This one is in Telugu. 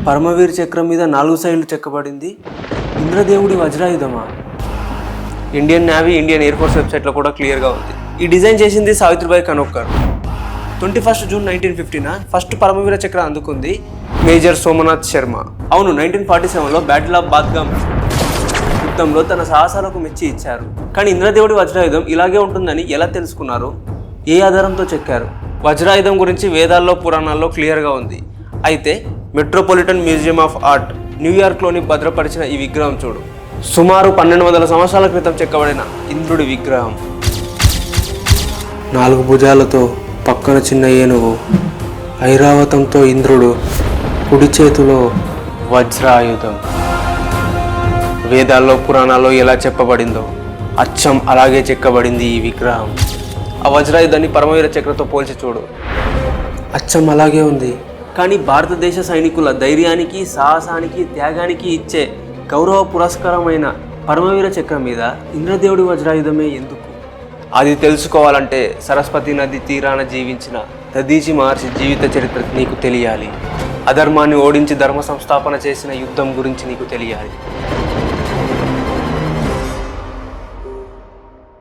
పరమవీర్ చక్రం మీద 4 సైడ్లు చెక్కబడింది. ఇంద్రదేవుడి వజ్రాయుధమా? Indian Navy, Indian Air Force వెబ్సైట్లో కూడా క్లియర్గా ఉంది. ఈ డిజైన్ చేసింది సావిత్రిబాయి కనోక్కర్. 21 జూన్ 1950 ఫస్ట్ పరమవీర చక్రం అందుకుంది మేజర్ సోమనాథ్ శర్మ. అవును, 1947లో బ్యాటిల్ ఆఫ్ బాద్గామ్ యుద్ధంలో తన సాహసాలకు మెచ్చి ఇచ్చారు. కానీ ఇంద్రదేవుడి వజ్రాయుధం ఇలాగే ఉంటుందని ఎలా తెలుసుకున్నారు? ఏ ఆధారంతో చెక్కారు? వజ్రాయుధం గురించి వేదాల్లో, పురాణాల్లో క్లియర్గా ఉంది. అయితే మెట్రోపాలిటన్ మ్యూజియం ఆఫ్ ఆర్ట్ న్యూయార్క్లోని భద్రపరిచిన ఈ విగ్రహం చూడు. సుమారు 1200 సంవత్సరాల క్రితం చెక్కబడిన ఇంద్రుడి విగ్రహం. 4 భుజాలతో, పక్కన చిన్న ఏనుగు, ఐరావతంతో ఇంద్రుడు, కుడి చేతిలో వజ్రాయుధం. వేదాల్లో, పురాణాల్లో ఎలా చెప్పబడిందో అచ్చం అలాగే చెక్కబడింది ఈ విగ్రహం. ఆ వజ్రాయుధాన్ని పరమవీర చక్రతో పోల్చి చూడు, అచ్చం అలాగే ఉంది. కానీ భారతదేశ సైనికుల ధైర్యానికి, సాహసానికి, త్యాగానికి ఇచ్చే గౌరవ పురస్కారమైన పరమవీర చక్రం మీద ఇంద్రదేవుడి వజ్రాయుధమే ఎందుకు? అది తెలుసుకోవాలంటే సరస్వతి నది తీరాన జీవించిన దధీచి మహర్షి జీవిత చరిత్ర నీకు తెలియాలి. అధర్మాన్ని ఓడించి ధర్మ సంస్థాపన చేసిన యుద్ధం గురించి నీకు తెలియాలి.